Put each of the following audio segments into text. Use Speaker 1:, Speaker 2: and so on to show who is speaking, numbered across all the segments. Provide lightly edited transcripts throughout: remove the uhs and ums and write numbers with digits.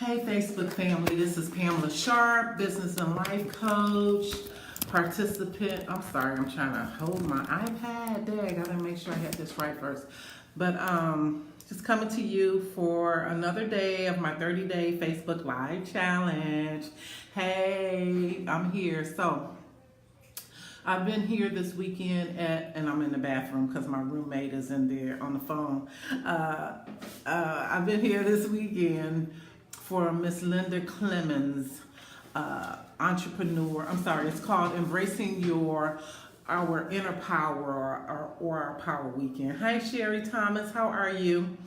Speaker 1: Hey Facebook family, this is Pamela Sharp, business and life coach, participant. I'm sorry, I'm trying to hold my iPad. Dang, I gotta make sure I had this right first. But just coming to you for another day of my 30-day Facebook Live challenge. Hey, I'm here. So I've been here this weekend and I'm in the bathroom because my roommate is in there on the phone. I've been here this weekend for Miss Linda Clemmons, entrepreneur. I'm sorry, it's called Embracing Our Inner Power or our Power Weekend. Hi, Sherry Thomas, how are you?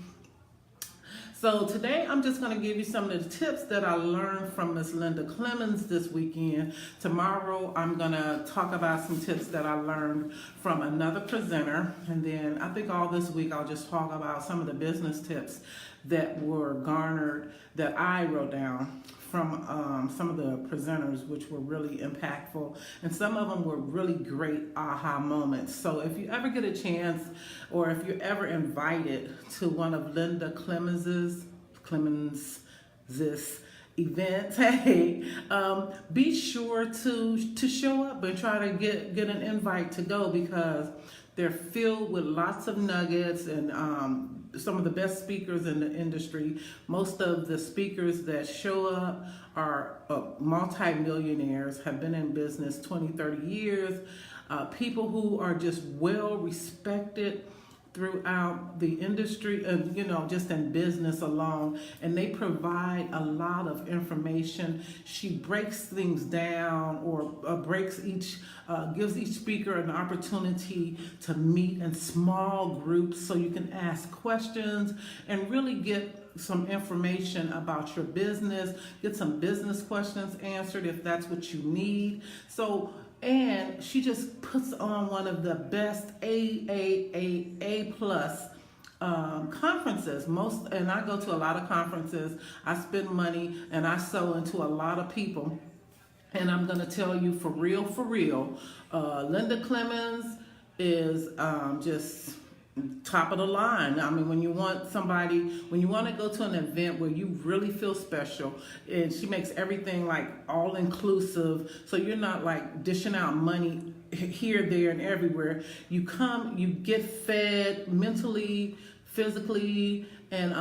Speaker 1: So today I'm just going to give you some of the tips that I learned from Miss Linda Clemmons this weekend. Tomorrow I'm going to talk about some tips that I learned from another presenter. And then I think all this week I'll just talk about some of the business tips that were garnered that I wrote down from some of the presenters, which were really impactful, and some of them were really great aha moments. So if you ever get a chance, or if you're ever invited to one of Linda Clemmons' events, hey, be sure to show up and try to get an invite to go, because they're filled with lots of nuggets and some of the best speakers in the industry. Most of the speakers that show up are multi-millionaires, have been in business 20, 30 years, people who are just well respected throughout the industry, and just in business alone, and they provide a lot of information. She breaks things down, or gives each speaker an opportunity to meet in small groups so you can ask questions and really get some information about your business, get some business questions answered if that's what you need. And she just puts on one of the best A plus conferences. And I go to a lot of conferences. I spend money and I sow into a lot of people. And I'm gonna tell you for real, Linda Clemmons is just top of the line. I mean, when you want to go to an event where you really feel special, and she makes everything like all inclusive, so you're not like dishing out money here, there, and everywhere. You come, you get fed mentally, physically, and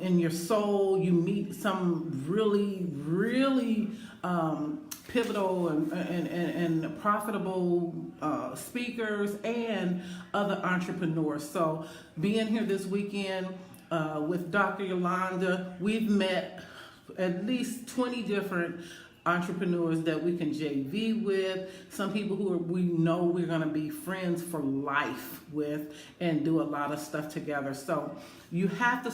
Speaker 1: in your soul. You meet some really pivotal and profitable speakers and other entrepreneurs. So being here this weekend with Dr. Yolanda, we've met at least 20 different entrepreneurs that we can JV with, some people we know we're going to be friends for life with and do a lot of stuff together. So you have to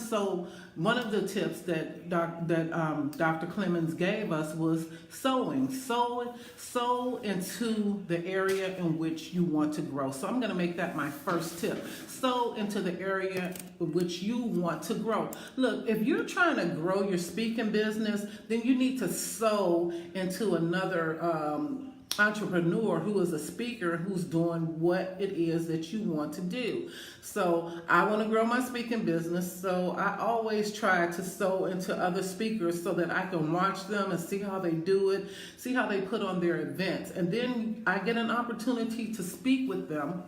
Speaker 1: one of the tips that Dr. Clemmons gave us was sowing. Sow into the area in which you want to grow. So I'm going to make that my first tip. Sow into the area in which you want to grow. Look, if you're trying to grow your speaking business, then you need to sow into another entrepreneur who is a speaker who's doing what it is that you want to do. So I want to grow my speaking business, so I always try to sow into other speakers so that I can watch them and see how they do it, see how they put on their events, and then I get an opportunity to speak with them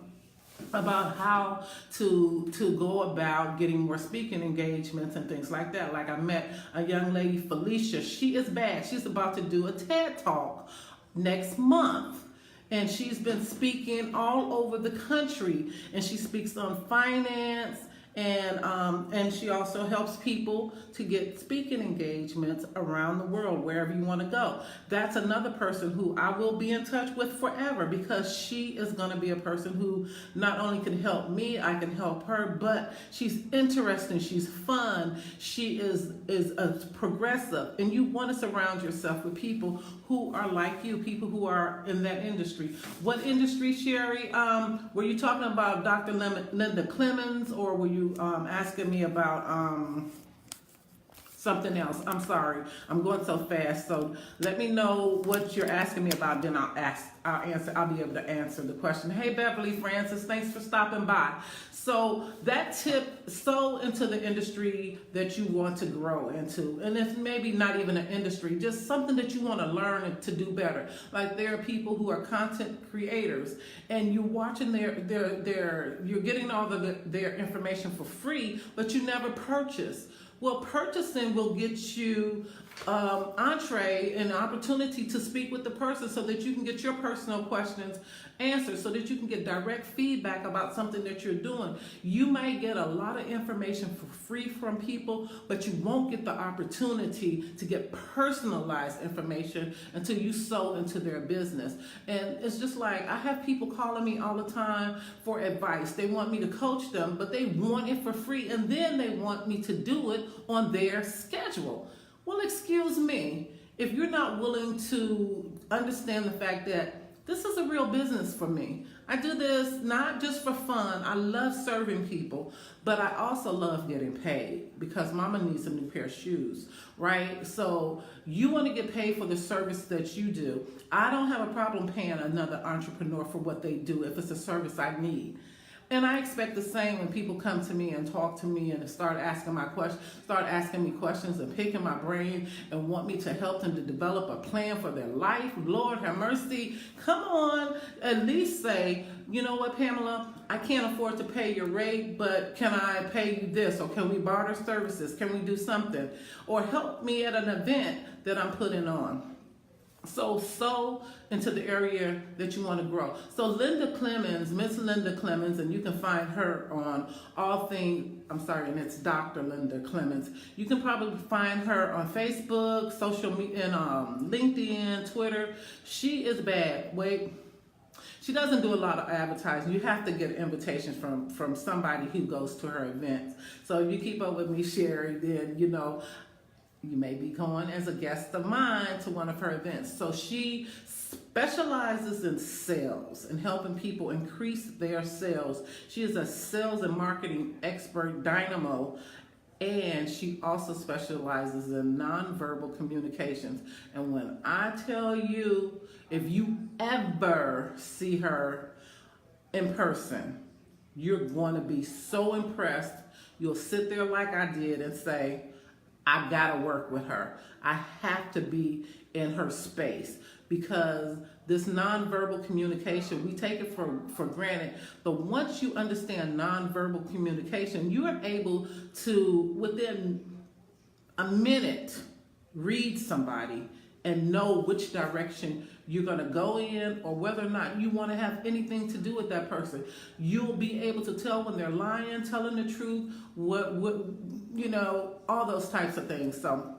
Speaker 1: about how to go about getting more speaking engagements and things like that. Like I met a young lady, Felicia. She is bad. She's about to do a TED Talk next month, and she's been speaking all over the country, and she speaks on finance, and she also helps people to get speaking engagements around the world, wherever you want to go. That's another person who I will be in touch with forever, because she is going to be a person who not only can help me, I can help her, but she's interesting, she's fun, she is a progressive, and you want to surround yourself with people who are like you, people who are in that industry. What industry, Sherry? Were you talking about Dr. Linda Clemmons, or were you asking me about something else. I'm sorry. I'm going so fast. So let me know what you're asking me about. Then I'll answer. I'll be able to answer the question. Hey, Beverly Francis, thanks for stopping by. So that tip, sow into the industry that you want to grow into. And it's maybe not even an industry, just something that you want to learn to do better. Like there are people who are content creators and you're watching you're getting all their information for free, but you never purchase. Well, purchasing will get you entree and opportunity to speak with the person so that you can get your personal questions answered, so that you can get direct feedback about something that you're doing. You may get a lot of information for free from people, but you won't get the opportunity to get personalized information until you sow into their business. And it's just like, I have people calling me all the time for advice. They want me to coach them, but they want it for free, and then they want me to do it on their schedule. Well, excuse me, if you're not willing to understand the fact that this is a real business for me. I do this not just for fun. I love serving people, but I also love getting paid because mama needs a new pair of shoes, right? So you want to get paid for the service that you do. I don't have a problem paying another entrepreneur for what they do if it's a service I need. And I expect the same when people come to me and talk to me and start asking me questions and picking my brain and want me to help them to develop a plan for their life. Lord have mercy. Come on, at least say, you know what, Pamela, I can't afford to pay your rate, but can I pay you this? Or can we barter services? Can we do something? Or help me at an event that I'm putting on. So sow into the area that you want to grow. So Linda Clemmons, Miss Linda Clemmons, and you can find her on and it's Dr. Linda Clemmons. You can probably find her on Facebook, social media, and LinkedIn, Twitter. She is bad. She doesn't do a lot of advertising. You have to get invitations from somebody who goes to her events. So if you keep up with me, Sherry, then you may be going as a guest of mine to one of her events. So she specializes in sales and helping people increase their sales. She is a sales and marketing expert dynamo, and she also specializes in nonverbal communications. And when I tell you, if you ever see her in person, you're going to be so impressed. You'll sit there like I did and say, I gotta work with her. I have to be in her space, because this nonverbal communication, we take it for granted, but once you understand nonverbal communication, you are able to, within a minute, read somebody and know which direction you're going to go in, or whether or not you want to have anything to do with that person. You'll be able to tell when they're lying, telling the truth, all those types of things. So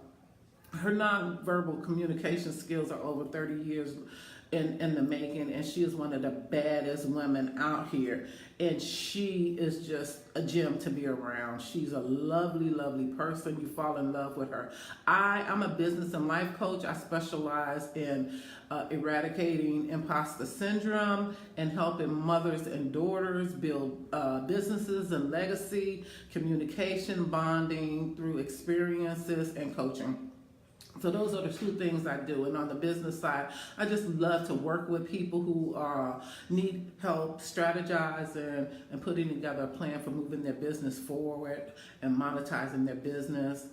Speaker 1: her nonverbal communication skills are over 30 years in the making, and she is one of the baddest women out here, and she is just a gem to be around. She's a lovely, lovely person. You fall in love with her. I'm a business and life coach. I specialize in eradicating imposter syndrome and helping mothers and daughters build businesses and legacy, communication, bonding through experiences and coaching. So those are the two things I do. And on the business side, I just love to work with people who need help strategizing and putting together a plan for moving their business forward and monetizing their business.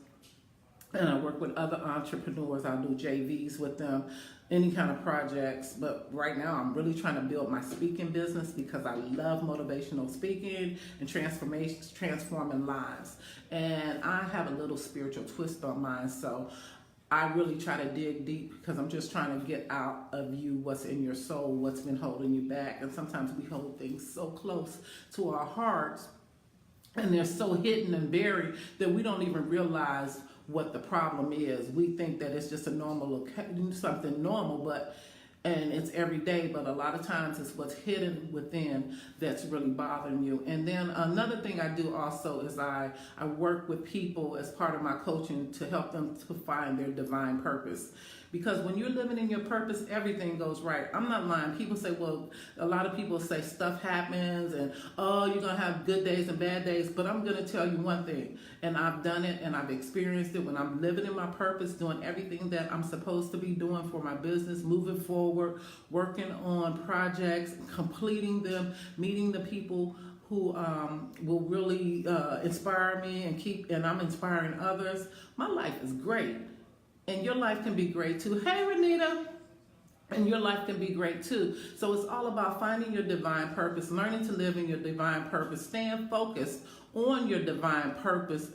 Speaker 1: And I work with other entrepreneurs. I'll do JVs with them, any kind of projects. But right now, I'm really trying to build my speaking business because I love motivational speaking and transforming lives. And I have a little spiritual twist on mine. So I really try to dig deep, because I'm just trying to get out of you what's in your soul, what's been holding you back. And sometimes we hold things so close to our hearts, and they're so hidden and buried that we don't even realize what the problem is. We think that it's just something normal, but and it's every day, but a lot of times it's what's hidden within that's really bothering you. And then another thing I do also is I work with people as part of my coaching to help them to find their divine purpose. Because when you're living in your purpose, everything goes right. I'm not lying. People say, well, a lot of people say stuff happens and, oh, you're going to have good days and bad days. But I'm going to tell you one thing, and I've done it and I've experienced it when I'm living in my purpose, doing everything that I'm supposed to be doing for my business, moving forward, working on projects, completing them, meeting the people who will really inspire me and I'm inspiring others. My life is great. And your life can be great too. Hey, Renita. And your life can be great too. So it's all about finding your divine purpose, learning to live in your divine purpose, staying focused on your divine purpose,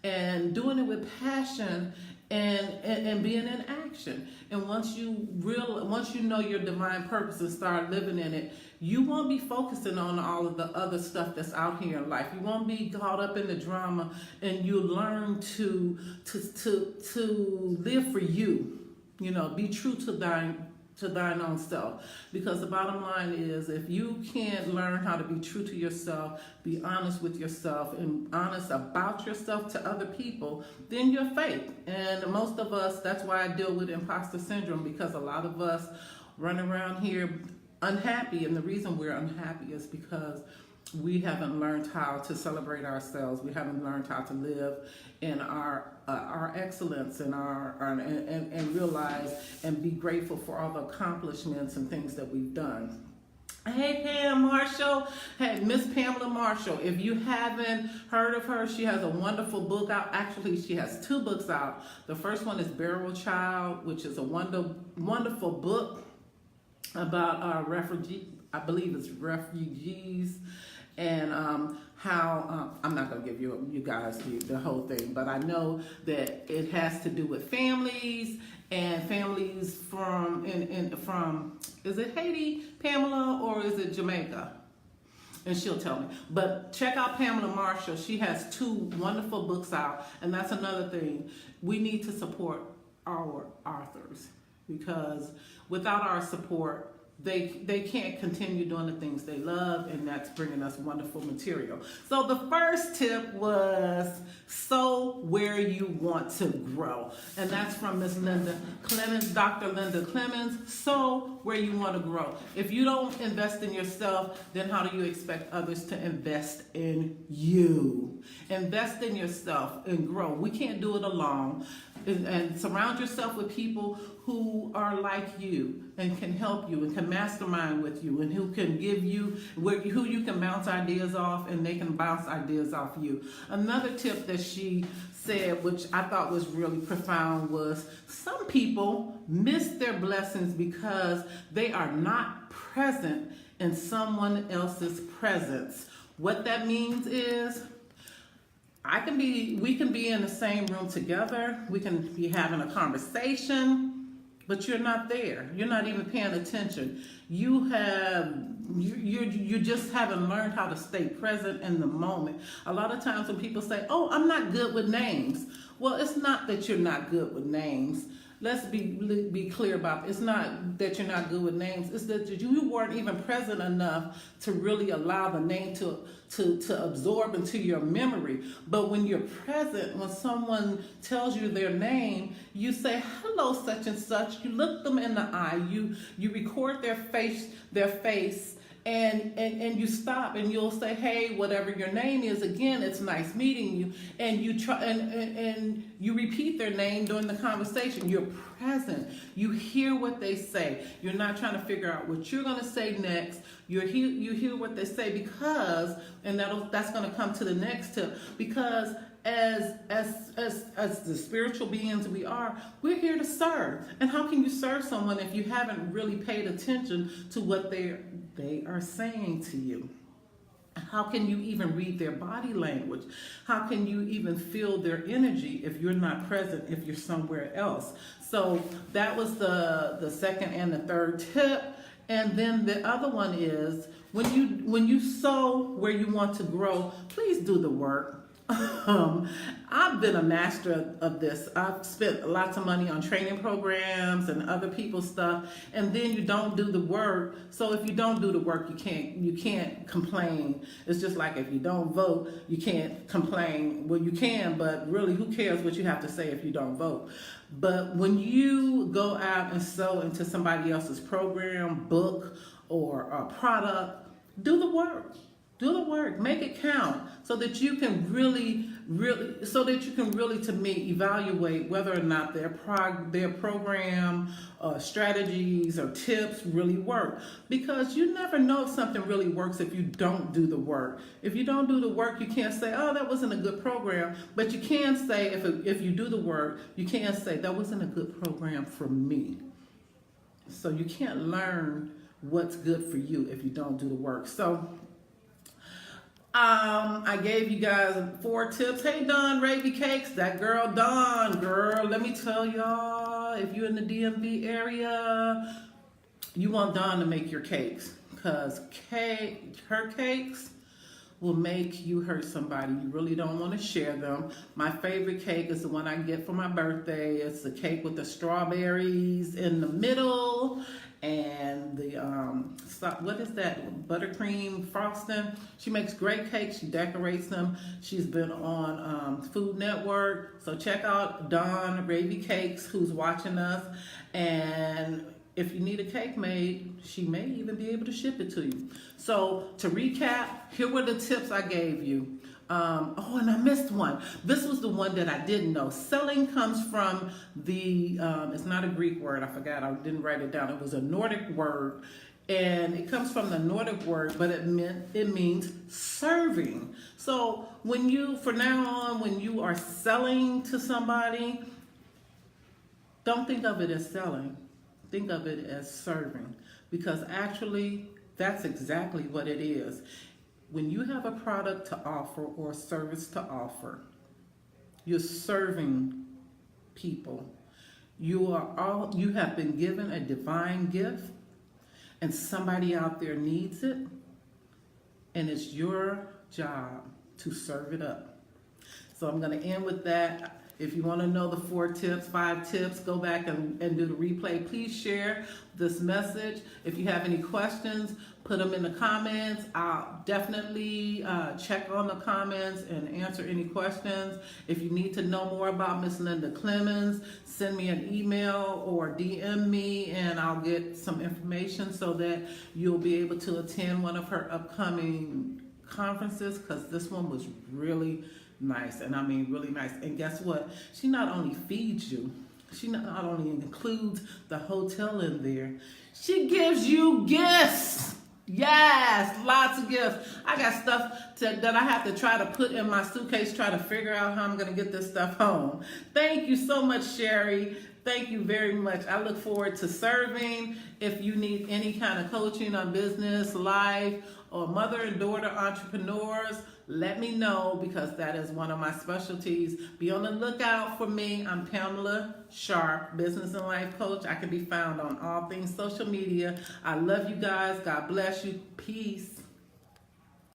Speaker 1: and doing it with passion and being in action. And once you know your divine purpose and start living in it, you won't be focusing on all of the other stuff that's out here in life. You won't be caught up in the drama, and you learn to live for you. You know, be true to thine own self. Because the bottom line is, if you can't learn how to be true to yourself, be honest with yourself, and honest about yourself to other people, then you're fake. And most of us, that's why I deal with imposter syndrome, because a lot of us run around here unhappy, and the reason we're unhappy is because we haven't learned how to celebrate ourselves. We haven't learned how to live in our excellence and and realize and be grateful for all the accomplishments and things that we've done. Hey, Pam Marshall. Hey, Miss Pamela Marshall. If you haven't heard of her, she has a wonderful book out. Actually, she has 2 books out. The first one is Burial Child, which is a wonderful book about I believe it's refugees, and how I'm not going to give you guys the whole thing, but I know that it has to do with families, and families from is it Haiti, Pamela, or is it Jamaica? And she'll tell me. But check out Pamela Marshall. She has 2 wonderful books out, and that's another thing. We need to support our authors, because without our support, they can't continue doing the things they love, and that's bringing us wonderful material. So the first tip was sow where you want to grow. And that's from Miss Linda Clemmons, Dr. Linda Clemmons. Sow where you want to grow. If you don't invest in yourself, then how do you expect others to invest in you? Invest in yourself and grow. We can't do it alone. And surround yourself with people who are like you and can help you and can mastermind with you, and who can give you, who you can bounce ideas off, and they can bounce ideas off you. Another tip that she said, which I thought was really profound, was some people miss their blessings because they are not present in someone else's presence. What that means is, we can be in the same room together. We can be having a conversation, but you're not there. You're not even paying attention. You just haven't learned how to stay present in the moment. A lot of times when people say, "Oh, I'm not good with names," well, it's not that you're not good with names. Let's be clear about it. It's not that you're not good with names. It's that you weren't even present enough to really allow the name to absorb into your memory. But when you're present, when someone tells you their name, you say, "Hello, such and such." You look them in the eye. You record their face, and you stop and you'll say, "Hey, whatever your name is, again, it's nice meeting you." And you try and you repeat their name during the conversation. You're present. You hear what they say. You're not trying to figure out what you're going to say next. You hear what they say, because, and that's going to come to the next tip, because as the spiritual beings we are, we're here to serve. And how can you serve someone if you haven't really paid attention to what they are saying to you? How can you even read their body language? How can you even feel their energy if you're not present, if you're somewhere else? So that was the second and the third tip. And then the other one is, when you sow where you want to grow, please do the work. I've been a master of this. I've spent lots of money on training programs and other people's stuff, and then you don't do the work. So if you don't do the work, you can't complain. It's just like if you don't vote, you can't complain. Well, you can, but really, who cares what you have to say if you don't vote? But when you go out and sell into somebody else's program, book, or a product, do the work. Do the work, make it count, so that you can really, to me, evaluate whether or not their program, strategies, or tips really work. Because you never know if something really works if you don't do the work. If you don't do the work, you can't say, "Oh, that wasn't a good program." But you can say, if you do the work, you can say, "That wasn't a good program for me." So you can't learn what's good for you if you don't do the work. So. I gave you guys 4 tips. Hey, Dawn, Ravy Cakes, that girl, Dawn, girl, let me tell y'all, if you're in the DMV area, you want Dawn to make your cakes, because her cakes will make you hurt somebody. You really don't want to share them. My favorite cake is the one I get for my birthday. It's the cake with the strawberries in the middle and the what is that, buttercream frosting. She makes great cakes. She decorates them. She's been on Food Network, so check out Dawn Ravy Cakes, who's watching us. And if you need a cake made, she may even be able to ship it to you. So to recap, here were the tips I gave you. Oh, and I missed one. This was the one that I didn't know. Selling comes from the, it's not a Greek word, I forgot, I didn't write it down. It was a Nordic word, and it comes from the Nordic word, but it means serving. So from now on, when you are selling to somebody, don't think of it as selling. Think of it as serving, because actually that's exactly what it is. When you have a product to offer or a service to offer, you're serving people. You have been given a divine gift, and somebody out there needs it, and it's your job to serve it up. So I'm going to end with that. If you want to know the 5 tips, go back and do the replay. Please share this message. If you have any questions, put them in the comments. I'll definitely check on the comments and answer any questions. If you need to know more about Miss Linda Clemmons, send me an email or DM me, and I'll get some information so that you'll be able to attend one of her upcoming conferences, because this one was really nice, and I mean really nice. And guess what? She not only feeds you, she not only includes the hotel in there, she gives you gifts. Yes, lots of gifts. I got stuff that I have to try to put in my suitcase, try to figure out how I'm going to get this stuff home. Thank you so much, Sherry. Thank you very much. I look forward to serving. If you need any kind of coaching on business, life, or mother and daughter entrepreneurs, let me know, because that is one of my specialties. Be on the lookout for me. I'm Pamela Sharp, business and life coach. I can be found on all things social media. I love you guys. God bless you. Peace.